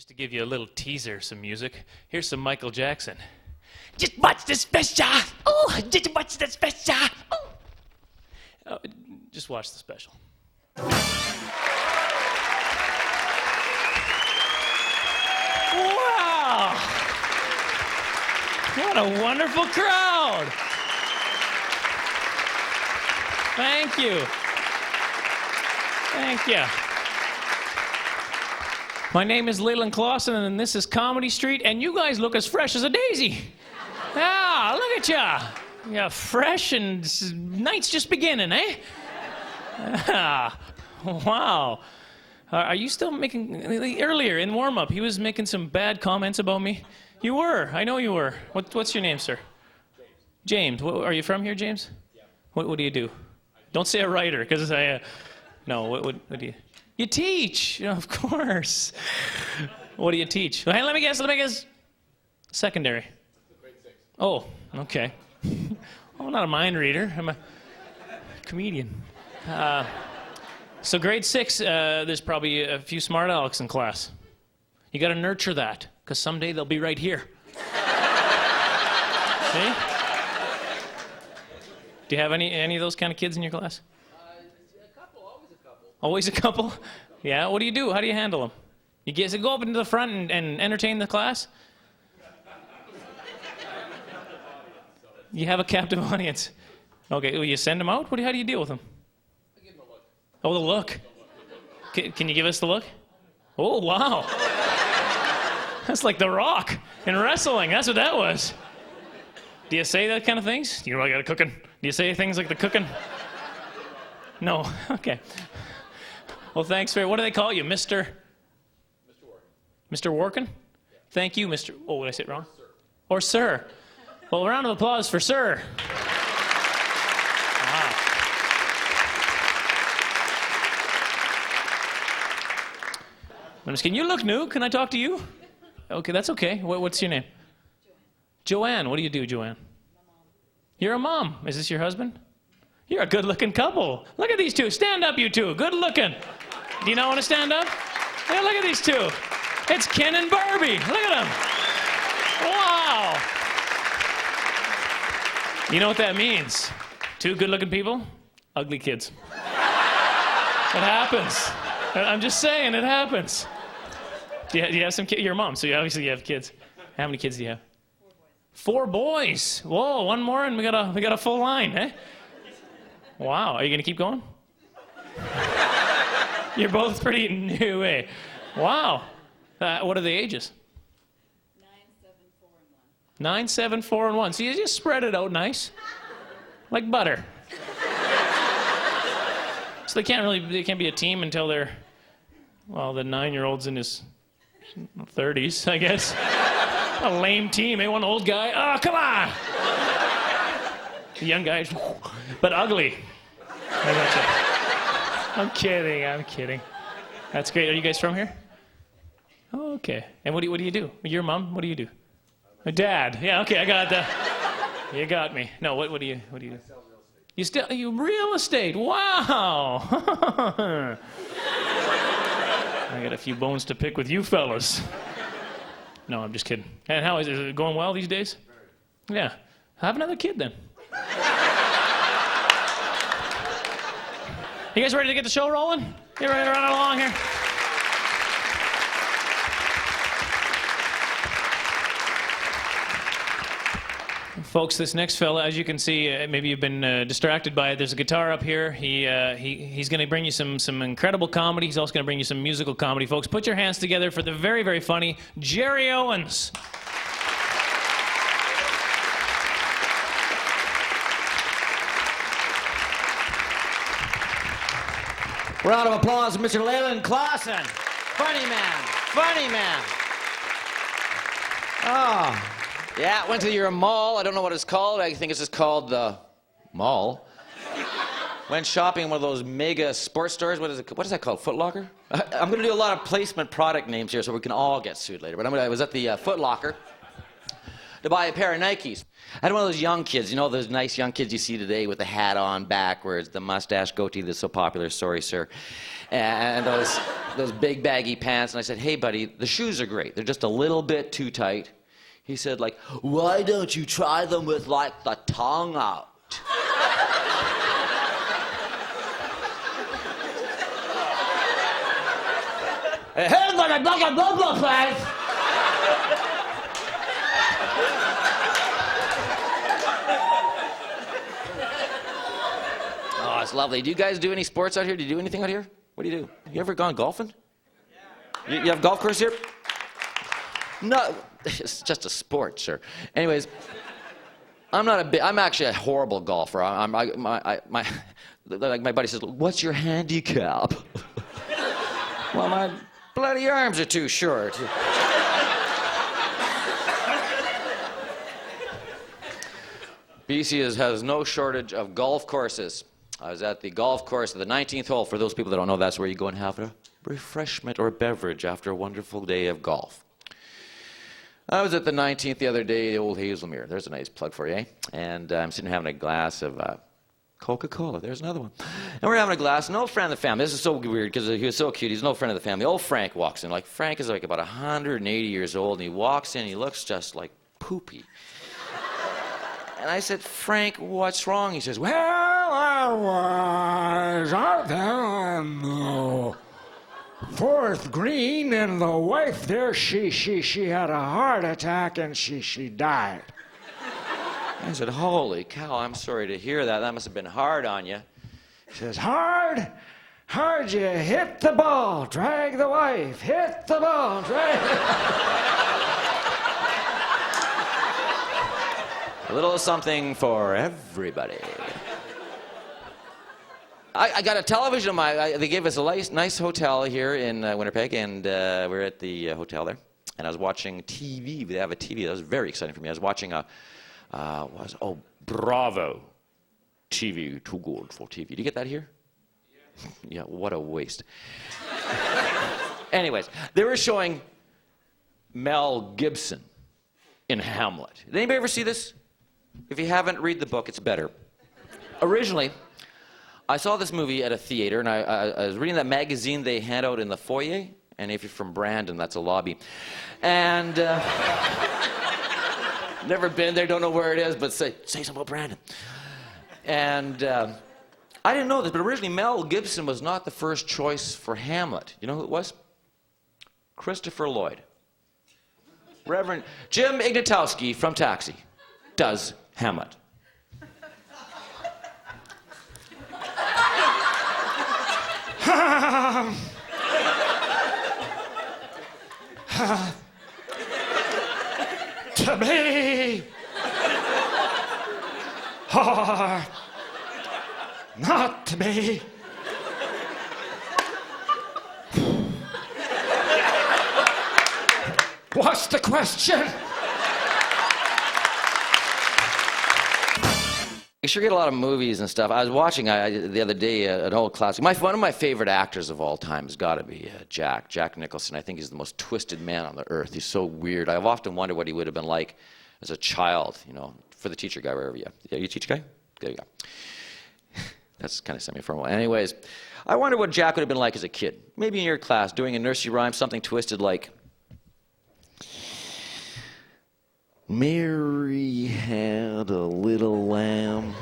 Just to give you a little teaser, some music, here's some Michael Jackson. Just watch this special. Oh, just watch this special. Oh, just watch the special. Wow! What a wonderful crowd! Thank you. Thank you. My name is Leland Klassen, and this is Comedy Street, and you guys look as fresh as a daisy. Ah, look at ya. Yeah, fresh, and night's just beginning, eh? Ah, wow. Are you still making... Earlier, in warm-up, he was making some bad comments about me. You were. I know you were. What's your name, sir? James. James. Are you from here, James? Yeah. What do you do? Don't say a writer, because I... No, what do you... You teach, of course. What do you teach? Hey, let me guess. Secondary. Grade 6. Oh, okay. I'm not a mind reader. I'm a comedian. So grade 6, there's probably a few smart alecks in class. You got to nurture that, because someday they'll be right here. See? Do you have any of those kind of kids in your class? Always a couple? Yeah, what do you do? How do you handle them? You go up into the front and entertain the class? You have a captive audience. Okay, well, you send them out? How do you deal with them? I give them a look. Oh, the look. Can you give us the look? Oh, wow. That's like The Rock in wrestling. That's what that was. Do you say that kind of things? You know, I got a cooking. Do you say things like the cooking? No. Okay. Well, thanks for... What do they call you, Mr.? Mr. Workin. Mr. Workin? Yeah. Thank you, Mr... Oh, did I say it wrong? Sir. Or sir. Well, a round of applause for sir. Wow. I'm just kidding. You look new. Can I talk to you? Okay, that's okay. What's your name? Joanne. What do you do, Joanne? I'm a mom. You're a mom. Is this your husband? You're a good-looking couple. Look at these two. Stand up, you two. Good-looking. Do you not want to stand up? Yeah, look at these two. It's Ken and Barbie. Look at them. Wow. You know what that means? Two good-looking people, ugly kids. It happens. I'm just saying, it happens. Do you have some kids? You're a mom, so you obviously have kids. How many kids do you have? 4 boys. 4 boys. Whoa, one more, and we got a full line, eh? Wow, are you going to keep going? You're both pretty new, eh? Wow. What are the ages? 9, 7, 4, and 1. 9, 7, 4, and 1. So you just spread it out nice. Like butter. So they can't be a team until they're, well, the 9-year-old's in his 30s, I guess. A lame team, eh? One old guy. Oh, come on! The young guy, but ugly. I gotcha. I'm kidding. That's great. Are you guys from here? Oh, okay. And what do you do? Your mom? What do you do? My dad. Yeah, okay, I got that. You got me. No, what do you do? I sell real estate. You real estate. Wow. I got a few bones to pick with you fellas. No, I'm just kidding. And how is it going well these days? Very. Yeah. Have another kid then. You guys ready to get the show rolling? You ready to run it along here? Folks, this next fella, as you can see, maybe you've been distracted by it. There's a guitar up here. He's going to bring you some incredible comedy. He's also going to bring you some musical comedy. Folks, put your hands together for the very, very funny Gerry Owens. Round of applause for Mr. Leland Klassen. Funny man. Oh, yeah, went to your mall. I don't know what it's called. I think it's just called the mall. Went shopping in one of those mega sports stores. What is that called? Foot Locker? I'm going to do a lot of placement product names here so we can all get sued later. But I was at the Foot Locker. to buy a pair of Nikes. I had one of those young kids, you know, those nice young kids you see today with the hat on backwards, the mustache goatee that's so popular, sorry, sir, and those big baggy pants. And I said, hey, buddy, the shoes are great. They're just a little bit too tight. He said, like, why don't you try them with, like, the tongue out? Hey, but I got a bubble place. Oh, it's lovely. Do you guys do any sports out here? Do you do anything out here? What do you do? You ever gone golfing? Yeah. You have a golf course here? No, it's just a sport, sir. Anyways, I'm actually a horrible golfer. Like my buddy says, what's your handicap? Well, my bloody arms are too short. BC has no shortage of golf courses. I was at the golf course at the 19th hole. For those people that don't know, that's where you go and have a refreshment or beverage after a wonderful day of golf. I was at the 19th the other day, the old Hazelmere. There's a nice plug for you, eh? And I'm sitting having a glass of Coca-Cola. There's another one. And we're having a glass. An old friend of the family. This is so weird because he was so cute. He's an old friend of the family. Old Frank walks in. Like, Frank is like about 180 years old, and he walks in. He looks just like poopy. And I said, Frank, what's wrong? He says, well, I was out there on the fourth green, and the wife there, she had a heart attack, and she died. I said, holy cow, I'm sorry to hear that. That must have been hard on you. He says, hard you hit the ball, drag the wife, hit the ball, drag. A little something for everybody. I got a television. They gave us a nice hotel here in Winnipeg, and we're at the hotel there. And I was watching TV. They have a TV. That was very exciting for me. I was watching Bravo TV. Too good for TV. Did you get that here? Yeah, what a waste. Anyways, they were showing Mel Gibson in Hamlet. Did anybody ever see this? If you haven't, read the book. It's better. Originally, I saw this movie at a theater, and I was reading that magazine they hand out in the foyer. And if you're from Brandon, that's a lobby. And never been there, don't know where it is, but say something about Brandon. And I didn't know this, but originally Mel Gibson was not the first choice for Hamlet. You know who it was? Christopher Lloyd. Reverend Jim Ignatowski from Taxi does Hamlet. To be or not to be. What's the question? I sure get a lot of movies and stuff. I was watching the other day an old classic. One of my favorite actors of all time has got to be Jack Nicholson. I think he's the most twisted man on the earth. He's so weird. I've often wondered what he would have been like as a child, you know, for the teacher guy, wherever you are. Yeah, you a teacher guy? There you go. That's kind of semi-formal. Anyways, I wonder what Jack would have been like as a kid. Maybe in your class, doing a nursery rhyme, something twisted like, Mary had a little lamb.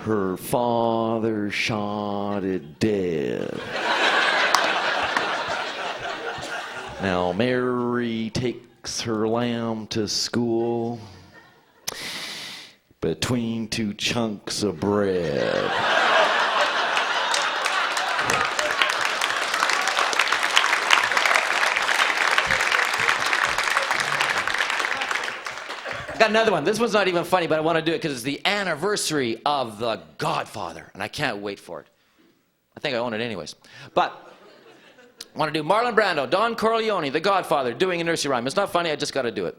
Her father shot it dead. Now Mary takes her lamb to school between two chunks of bread. Got another one. This one's not even funny, but I want to do it because it's the anniversary of The Godfather, and I can't wait for it. I think I own it anyways. But I want to do Marlon Brando, Don Corleone, The Godfather, doing a nursery rhyme. It's not funny, I just got to do it.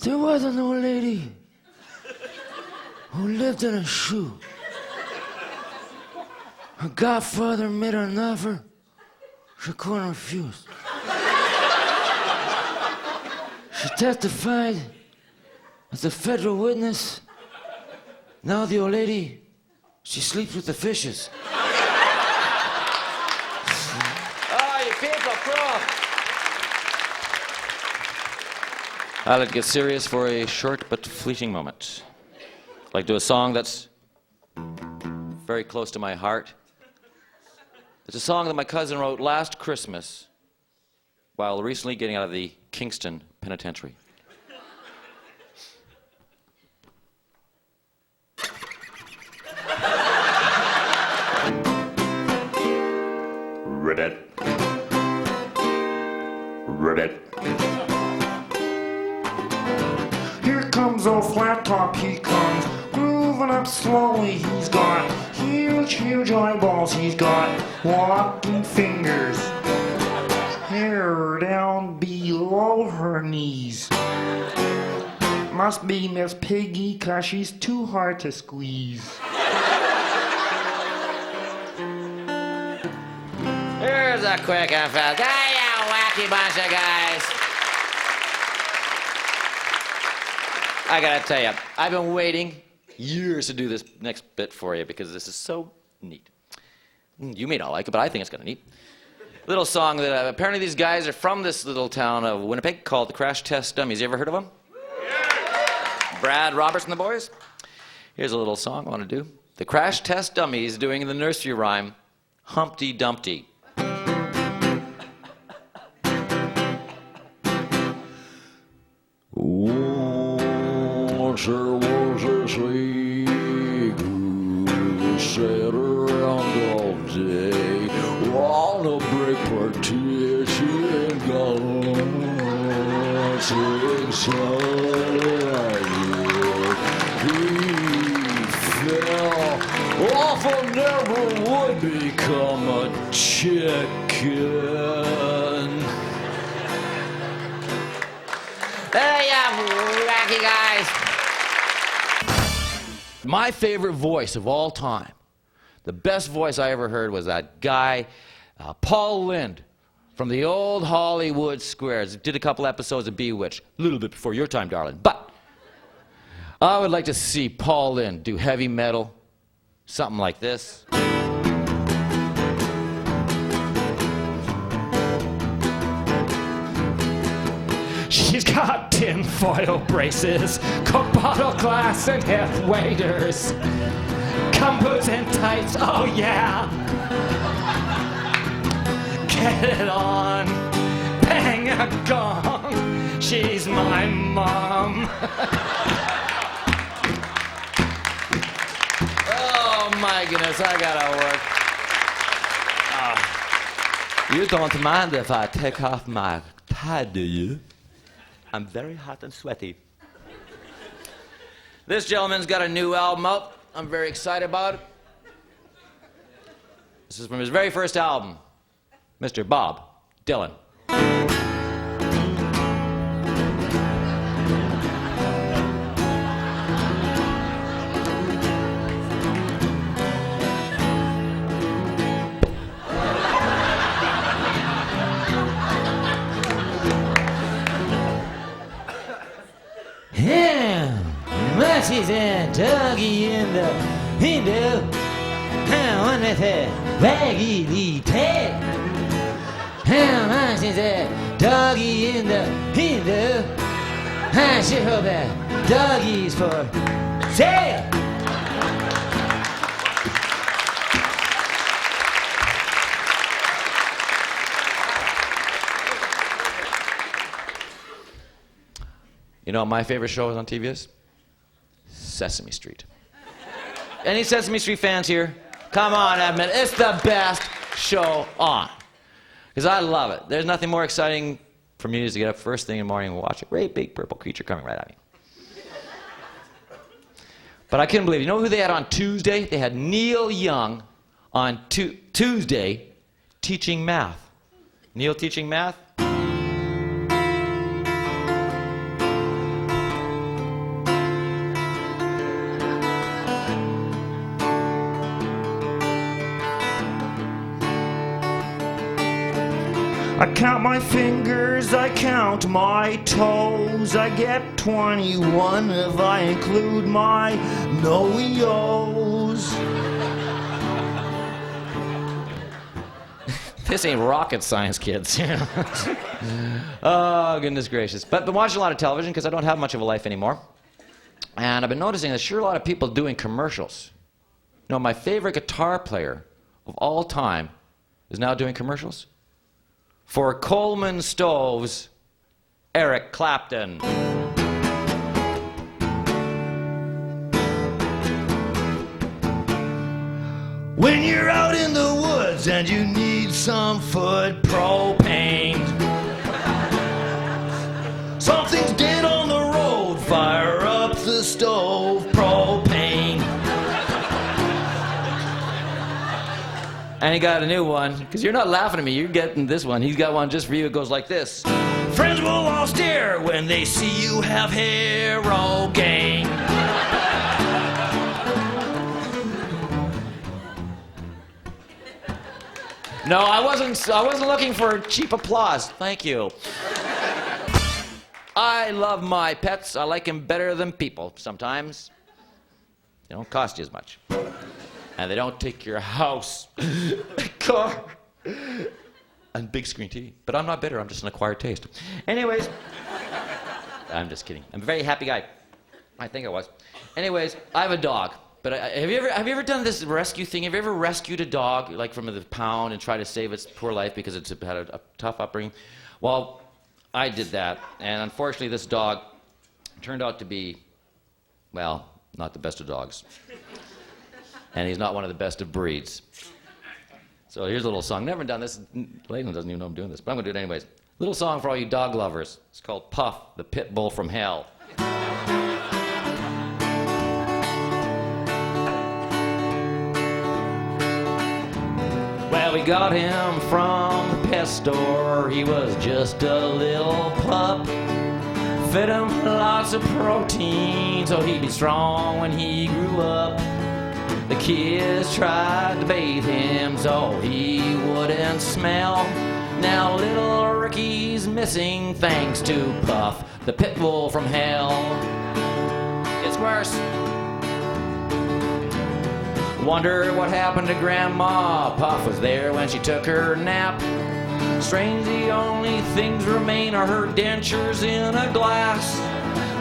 There was an old lady who lived in a shoe. Her godfather made her an offer she couldn't refuse. She testified as a federal witness. Now the old lady, she sleeps with the fishes. Oh, you people, pro. I'll let it get serious for a short but fleeting moment. I'd like to do a song that's very close to my heart. It's a song that my cousin wrote last Christmas while recently getting out of the Kingston Penitentiary. Ribbit. Ribbit. Here comes old flat top, he comes, grooving up slowly. He's got huge, huge eyeballs. He's got walking fingers, hair down below her knees. Must be Miss Piggy, 'cause she's too hard to squeeze. Here's a quick and fast. Hey, you wacky bunch of guys. I gotta tell you, I've been waiting years to do this next bit for you because this is so neat. You may not like it, but I think it's kind of neat. Little song that apparently these guys are from this little town of Winnipeg called the Crash Test Dummies. You ever heard of them? Yeah. Brad Roberts and the boys? Here's a little song I want to do. The Crash Test Dummies doing the nursery rhyme, Humpty Dumpty. Once there was this lady who sat around all day on a brick partition glancing inside it. He fell off and never would become a chicken. Hey, you wacky guys. My favorite voice of all time, the best voice I ever heard was that guy, Paul Lynde, from the old Hollywood Squares. Did a couple episodes of Bewitched, a little bit before your time, darling. But I would like to see Paul Lynde do heavy metal, something like this. She's got tinfoil braces, Coke bottle glass and hip waders, gumboots and tights, oh yeah. Get it on, bang a gong, she's my mom. Oh my goodness, I gotta work. You don't mind if I take off my tie, do you? I'm very hot and sweaty. This gentleman's got a new album out. I'm very excited about it. This is from his very first album, Mr. Bob Dylan. She's a doggy in the window, one with her waggly tail. She's a doggy in the window, I sure hope that doggy's for sale. You know what my favorite show is on TV is? Sesame Street. Any Sesame Street fans here? Come on, admit it's the best show on. Because I love it. There's nothing more exciting for me is to get up first thing in the morning and watch a great big purple creature coming right at me. But I couldn't believe it. You know who they had on Tuesday? They had Neil Young on Tuesday teaching math. Neil teaching math? I count my fingers, I count my toes. I get 21 if I include my no-yos. This ain't rocket science, kids. Oh, goodness gracious. But I've been watching a lot of television because I don't have much of a life anymore. And I've been noticing there's sure a lot of people doing commercials. You know, my favorite guitar player of all time is now doing commercials. For Coleman Stoves, Eric Clapton. When you're out in the woods and you need some foot propane, something's dead on the road, fire up the stove, propane. And he got a new one, because you're not laughing at me, you're getting this one. He's got one just for you. It goes like this. Friends will all stare when they see you have hero gang. No, I wasn't looking for cheap applause. Thank you. I love my pets. I like them better than people sometimes. They don't cost you as much. And they don't take your house, car, and big screen TV. But I'm not bitter. I'm just an acquired taste. Anyways, I'm just kidding. I'm a very happy guy. I think I was. Anyways, I have a dog. But have you ever done this rescue thing? Have you ever rescued a dog, like from the pound, and tried to save its poor life because it's had a tough upbringing? Well, I did that, and unfortunately, this dog turned out to be, well, not the best of dogs, and he's not one of the best of breeds. So here's a little song. Never done this. Leland doesn't even know I'm doing this, but I'm gonna do it anyways. Little song for all you dog lovers. It's called Puff, the Pit Bull from Hell. Well, we got him from the pet store. He was just a little pup. Fed him lots of protein so he'd be strong when he grew up. The kids tried to bathe him so he wouldn't smell. Now little Ricky's missing thanks to Puff, the pit bull from hell. It's worse. Wonder what happened to Grandma. Puff was there when she took her nap. Strange, the only things remain are her dentures in a glass.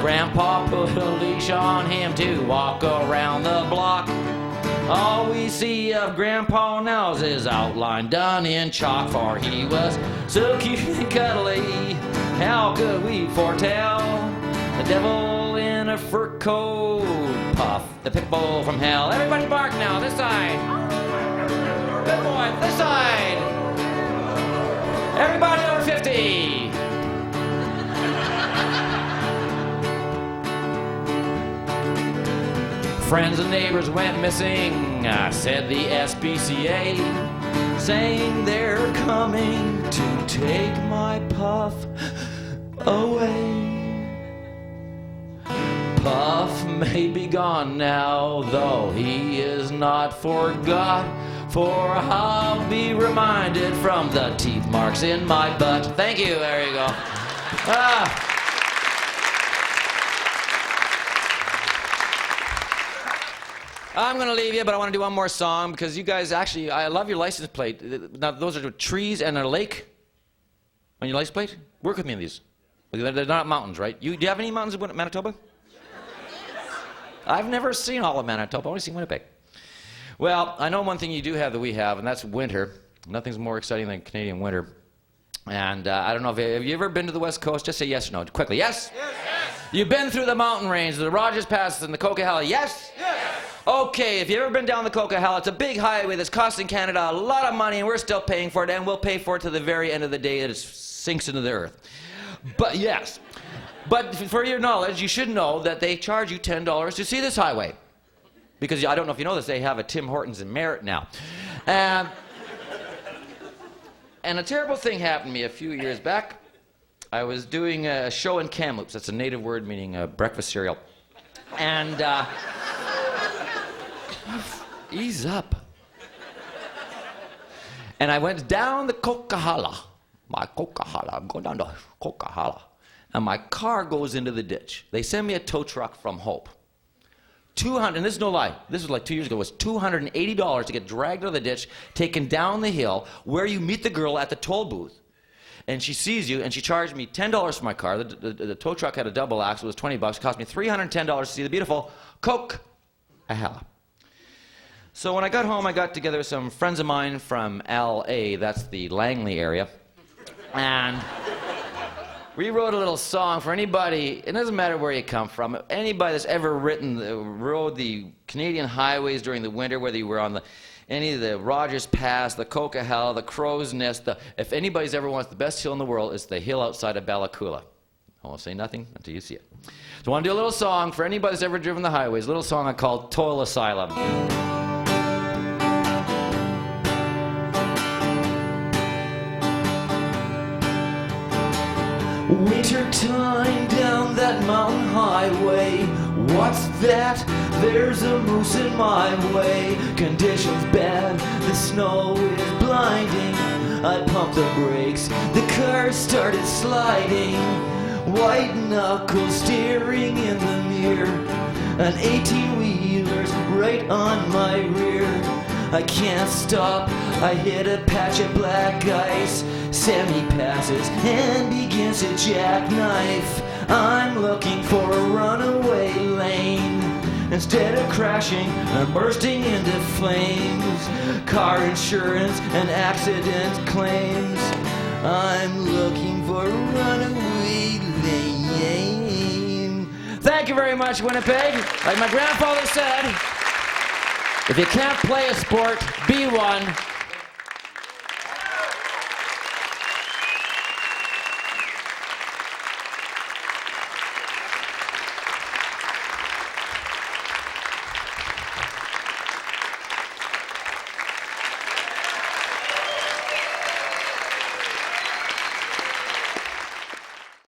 Grandpa put a leash on him to walk around the block. All we see of Grandpa now is his outline done in chalk, for he was so cute and cuddly. How could we foretell the devil in a fur coat? Puff, the pit bull from hell. Everybody bark now, this side. Good boy, this side. Everybody over 50. Friends and neighbors went missing, said the SPCA, saying they're coming to take my Puff away. Puff may be gone now, though he is not forgot, for I'll be reminded from the teeth marks in my butt. Thank you, there you go. I'm going to leave you, but I want to do one more song because you guys actually, I love your license plate. Now, those are trees and a lake on your license plate. Work with me on these. They're not mountains, right? Do you have any mountains in Manitoba? I've never seen all of Manitoba. I've only seen Winnipeg. Well, I know one thing you do have that we have, and that's winter. Nothing's more exciting than Canadian winter. And I don't know, have you ever been to the West Coast? Just say yes or no, quickly. Yes? Yes. You've been through the mountain range, the Rogers Passes and the Coquihalla. Yes? Yes. Okay, if you've ever been down the Coquihalla, it's a big highway that's costing Canada a lot of money, and we're still paying for it, and we'll pay for it to the very end of the day that it sinks into the earth. But yes. But for your knowledge, you should know that they charge you $10 to see this highway. Because I don't know if you know this, they have a Tim Hortons in Merritt now. And a terrible thing happened to me a few years back. I was doing a show in Kamloops. That's a native word meaning breakfast cereal. And ease up. And I went down the Coquihalla, my Coca-Cola, go down to Coca-Cola. And my car goes into the ditch. They send me a tow truck from Hope. 200, and this is no lie, this was like 2 years ago, it was $280 to get dragged out of the ditch, taken down the hill, where you meet the girl at the toll booth. And she sees you, and she charged me $10 for my car. The tow truck had a double axle, it was $20, it cost me $310 to see the beautiful Coke-a-Hella. So when I got home, I got together with some friends of mine from L.A., that's the Langley area, and we wrote a little song for anybody, it doesn't matter where you come from, anybody that's ever rode the Canadian highways during the winter, whether you were on any of the Rogers Pass, the Coca-Hella, the Crow's Nest, if anybody's ever wants the best hill in the world, it's the hill outside of Bella Coola. I won't say nothing until you see it. So I want to do a little song for anybody that's ever driven the highways, a little song I called Toll Asylum. Winter time down that mountain highway. What's that? There's a moose in my way. Conditions bad, the snow is blinding. I pumped the brakes, the car started sliding. White knuckles steering in the mirror. An 18-wheeler's right on my rear. I can't stop, I hit a patch of black ice. Sammy passes and begins to jackknife. I'm looking for a runaway lane. Instead of crashing, I'm bursting into flames. Car insurance and accident claims. I'm looking for a runaway lane. Thank you very much, Winnipeg. Like my grandfather said, if you can't play a sport, be one.